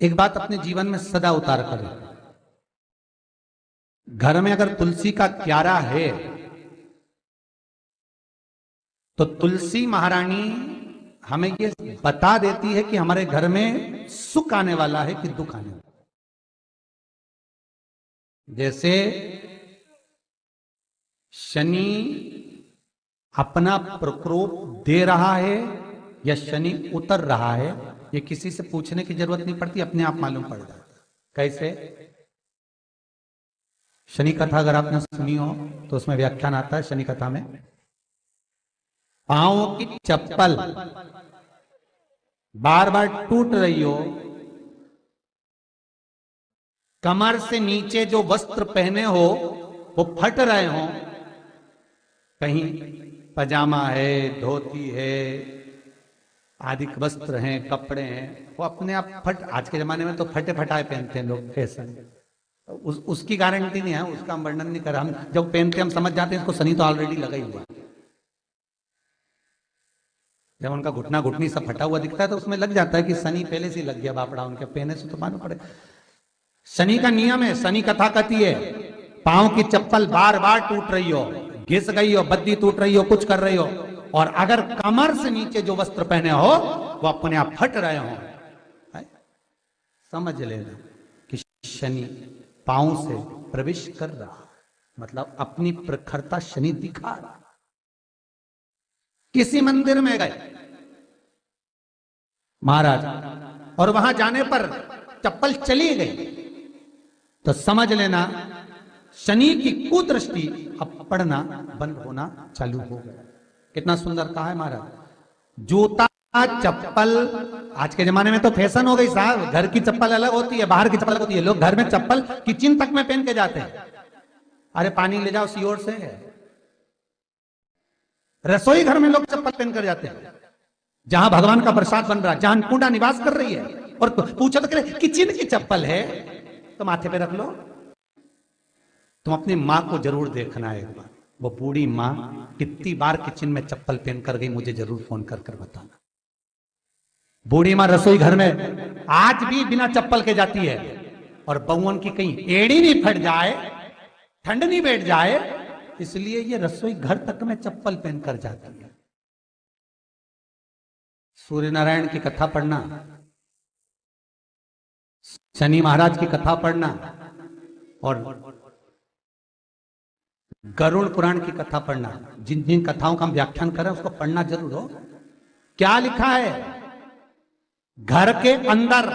एक बात अपने जीवन में सदा उतार करें। घर में अगर तुलसी का क्यारा है तो तुलसी महारानी हमें ये बता देती है कि हमारे घर में सुख आने वाला है कि दुख आने वाला है। जैसे शनि अपना प्रकोप दे रहा है या शनि उतर रहा है, ये किसी से पूछने की जरूरत नहीं पड़ती, अपने आप मालूम पड़ जाता है। कैसे? शनि कथा अगर आपने सुनी हो तो उसमें व्याख्यान आता है शनि कथा में, पांव की चप्पल बार बार टूट रही हो, कमर से नीचे जो वस्त्र पहने हो वो फट रहे हो, कहीं पजामा है, धोती है, आदि वस्त्र हैं, कपड़े हैं, वो अपने आप फट। आज के जमाने में तो फटे फटाए पहनते हैं लोग, कैसे उसकी गारंटी नहीं है, उसका हम वर्णन नहीं कर रहा। हम जब पहनते हम समझ जाते हैं इसको शनि तो ऑलरेडी लगा ही हुआ। जब उनका घुटना घुटनी सब फटा हुआ दिखता है तो उसमें लग जाता है कि शनि पहले से लग गया बापड़ा, उनके पहने से तो मालूम पड़े। शनि का नियम है, शनि कथा कहती है पांव की चप्पल बार बार टूट रही हो, घिस गई हो, बद्दी टूट रही हो, कुछ कर रही हो, और अगर कमर से नीचे जो वस्त्र पहने हो वो अपने आप फट रहे हो, समझ लेना कि शनि पांव से प्रवेश कर रहा, मतलब अपनी प्रखरता शनि दिखा रहा। किसी मंदिर में गए महाराज और वहां जाने पर चप्पल चली गई तो समझ लेना शनि की कुदृष्टि अब पड़ना बंद होना चालू हो गया। कितना सुंदर कहा है महाराज। जूता चप्पल आज के जमाने में तो फैशन हो गई साहब, घर की चप्पल अलग होती है, बाहर की चप्पल अलग होती है। लोग घर में चप्पल किचन तक में पहन के जाते हैं। अरे पानी ले जाओ सीओर से। रसोई घर में लोग चप्पल पहन कर जाते हैं, जहां भगवान का प्रसाद बन रहा है, जहां अन्नपूर्णा निवास कर रही है, और पूछो तो करे किचन की चप्पल है तो माथे पे रख लो। तुम अपनी मां को जरूर देखना है एक बार, वो बूढ़ी मां कितनी बार किचन में चप्पल पहन कर गई, मुझे जरूर फोन कर कर बताना। बूढ़ी मां रसोई घर में आज भी बिना चप्पल के जाती है, और बहुओं की कहीं एड़ी नहीं फट जाए, ठंड नहीं बैठ जाए, इसलिए ये रसोई घर तक में चप्पल पहन कर जाती है। सूर्य नारायण की कथा पढ़ना, शनि महाराज की कथा पढ़ना, और गरुड़ पुराण की कथा पढ़ना। जिन जिन कथाओं का हम व्याख्यान कर रहे हैं उसको पढ़ना जरूर हो। क्या लिखा है? घर के अंदर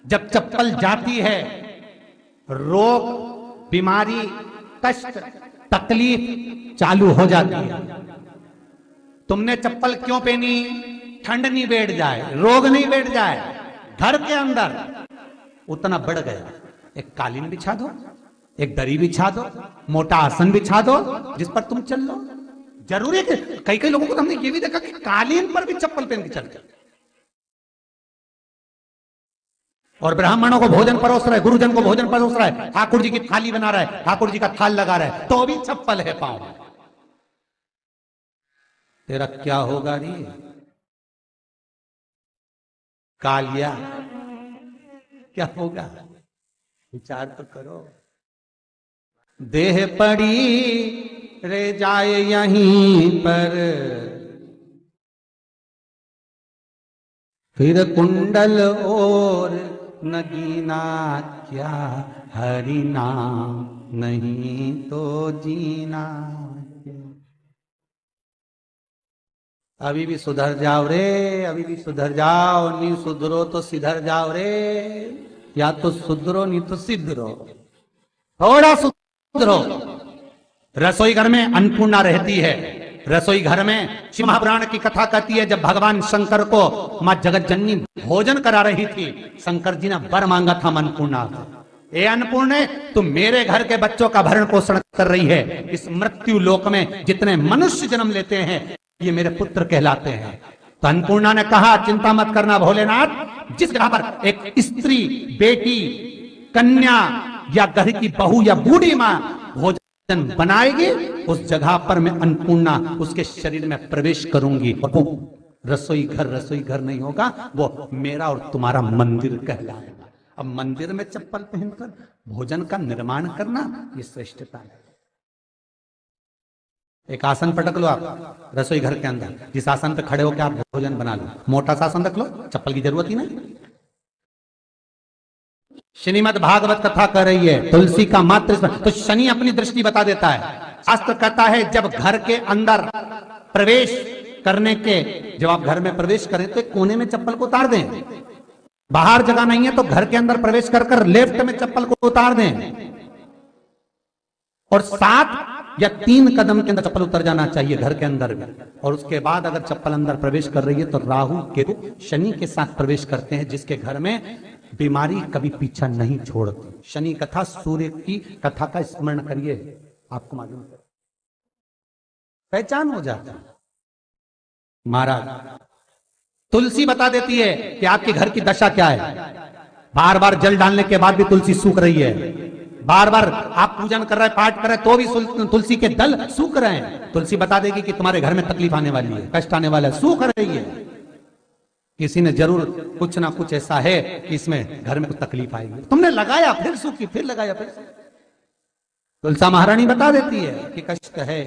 जब चप्पल जाती है, रोग, बीमारी, कष्ट, तकलीफ चालू हो जाती है। तुमने चप्पल क्यों पहनी? ठंड नहीं बैठ जाए, रोग नहीं बैठ जाए। घर के अंदर उतना बढ़ गया, एक कालीन बिछा दो, एक दरी बिछा दो, मोटा आसन बिछा दो जिस पर तुम चल लो। जरूरी है कि कई कई लोगों को तो हमने ये भी देखा कि कालीन पर भी चप्पल पहन के चलते, और ब्राह्मणों को भोजन परोस रहा है, गुरुजन को भोजन परोस रहा है, ठाकुर जी की थाली बना रहा है, ठाकुर जी का थाल लगा रहा है, तो भी चप्पल है पांव। तेरा क्या होगा रे कालिया, क्या होगा? विचार तो करो। देह पड़ी रे जाए यहीं पर, फिर कुंडल और नगीना, क्या हरि नाम नहीं तो जीना। अभी भी सुधर जाओ रे, अभी भी सुधर जाओ, नहीं सुधरो तो सिधर जाओ रे। या तो सुधरो नहीं तो सिधरो, थोड़ा सुधरो। रसोई घर में अन्नपूर्णा रहती है। रसोई घर में शिव महापुराण की कथा कहती है जब भगवान शंकर को मां जगत जननी भोजन करा रही थी, शंकर जी ने वर मांगा था अन्नपूर्णा से। ए अन्नपूर्णे, तुम मेरे घर के बच्चों का भरण पोषण कर रही है। इस मृत्यु लोक में जितने मनुष्य जन्म लेते हैं ये मेरे पुत्र कहलाते हैं। तो अन्नपूर्णा ने कहा चिंता मत करना भोलेनाथ, जिस जगह पर एक स्त्री, बेटी, कन्या या घर की बहू या बूढ़ी मां भोजन बनाएगी, उस जगह पर मैं अन्नपूर्णा उसके शरीर में प्रवेश करूंगी और वो रसोई घर नहीं होगा, वो मेरा और तुम्हारा मंदिर कहलाएगा। अब मंदिर में चप्पल पहनकर भोजन का निर्माण करना, ये श्रेष्ठता है। एक आसन पटक लो आप रसोई घर के अंदर, जिस आसन पे खड़े होकर आप भोजन बना लो, मोटा सा आसन रख लो, चप्पल की जरूरत ही नहीं। श्रीमद् भागवत कथा कर रही है, तुलसी का मात्र तो शनि अपनी दृष्टि बता देता है। शास्त्र कहता है जब घर के अंदर प्रवेश करने के, जब आप घर में प्रवेश करें तो कोने में चप्पल को उतार दें। बाहर जगह नहीं है तो घर के अंदर प्रवेश कर लेफ्ट में चप्पल को उतार दें, और 7 या 3 कदम के अंदर चप्पल उतर जाना चाहिए घर के अंदर भी। और उसके बाद अगर चप्पल अंदर प्रवेश कर रही है तो राहु केतु शनि के साथ प्रवेश करते हैं, जिसके घर में बीमारी कभी पीछा नहीं छोड़ती। शनि कथा, सूर्य की कथा का स्मरण करिए, आपको मालूम है, पहचान हो जाता है। महाराज तुलसी बता देती है कि आपके घर की दशा क्या है। बार बार जल डालने के बाद भी तुलसी सूख रही है, बार बार आप पूजन कर रहे हैं, पाठ कर रहे हैं, तो भी तुलसी के दल सूख रहे हैं। तुलसी बता देगी कि तुम्हारे घर में तकलीफ आने वाली है, कष्ट आने वाला है, सूख रही है। किसी ने जरूर कुछ ना कुछ ऐसा है कि इसमें घर में कुछ तकलीफ आएगी, तुमने लगाया फिर सूखी, फिर लगाया फिर। तुलसा महारानी बता देती है कि कष्ट है।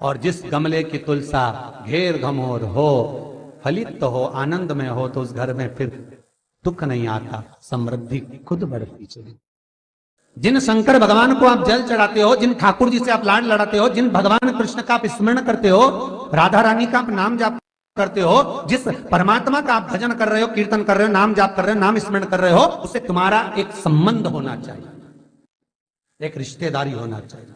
और जिस गमले की तुलसा घेर घमोर हो, फलित हो, आनंद में हो, तो उस घर में फिर दुख नहीं आता, समृद्धि खुद बढ़ती चली। जिन शंकर भगवान को आप जल चढ़ाते हो, जिन ठाकुर जी से आप लाड लड़ाते हो, जिन भगवान कृष्ण का आप स्मरण करते हो, राधा रानी का आप नाम जाप करते हो, जिस परमात्मा का आप भजन कर रहे हो, कीर्तन कर रहे हो, नाम जाप कर रहे हो, नाम स्मरण कर रहे हो, उससे तुम्हारा एक संबंध होना चाहिए, एक रिश्तेदारी होना चाहिए।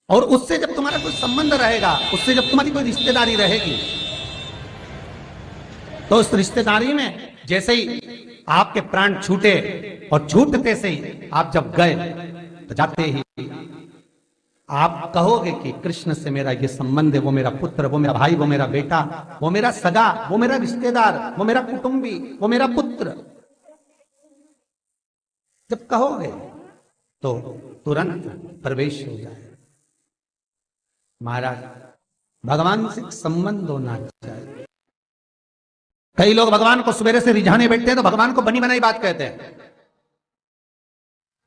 और उससे जब तुम्हारा कोई संबंध रहेगा, उससे जब तुम्हारी कोई रिश्तेदारी रहेगी, तो उस रिश्तेदारी में जैसे ही आपके प्राण छूटे, और छूटते से ही आप जब गए, तो जाते ही आप कहोगे कि कृष्ण से मेरा ये संबंध है, वो मेरा पुत्र, वो मेरा भाई, वो मेरा बेटा, वो मेरा सगा, वो मेरा रिश्तेदार, वो मेरा कुटुंबी, वो मेरा पुत्र। जब कहोगे तो तुरंत प्रवेश हो जाए। महाराज भगवान से संबंध होना चाहिए। कई लोग भगवान को सवेरे से रिझाने बैठते हैं तो भगवान को बनी बनाई बात कहते हैं,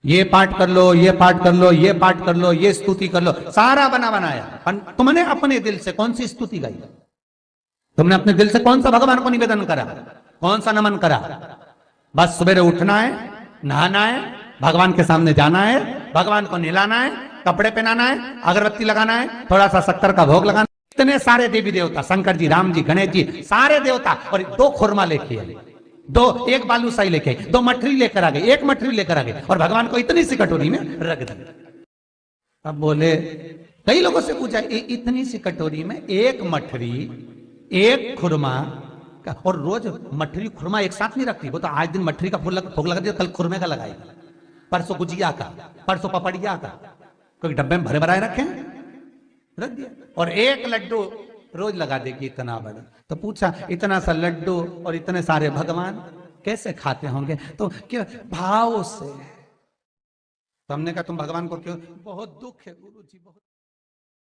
ये पाठ कर लो, ये पाठ कर लो, ये पाठ कर लो, ये स्तुति कर लो, सारा बना बनाया। तुमने अपने दिल से कौन सी स्तुति गाई? तुमने अपने दिल से कौन सा भगवान को निवेदन करा, कौन सा नमन करा? बस सवेरे उठना है, नहाना है, भगवान के सामने जाना है, भगवान को नहलाना है, कपड़े पहनाना है, अगरबत्ती लगाना है, थोड़ा सा शक्कर का भोग लगाना। इतने सारे देवी देवता, शंकर जी, राम जी, गणेश जी, सारे देवता, और 2 खुरमा लेके आए, 1 बालूशाही लेके आए, 2 मठरी लेकर आ गए, 1 मठरी लेकर आ गए, और भगवान को इतनी सी कटोरी में रख दिया। अब बोले, कई लोगों से पूछा, इतनी सी कटोरी में 1 मठरी, 1 खुरमा, और रोज मठरी खुरमा एक साथ नहीं रखती। वो तो आज दिन मठरी का भोग लगा दिया, कल खुरमे का लगाएगी, परसों गुजिया का, परसों पपड़िया का, कोई डब्बे में भरे भराए रखे, रख दिया। और 1 लड्डू रोज लगा देगी, इतना बड़ा। तो पूछा, इतना सा लड्डू और इतने सारे भगवान कैसे खाते होंगे? तो क्यों? भाव से। तो हमने कहा, तुम भगवान को क्यों? बहुत दुख है गुरु जी, बहुत।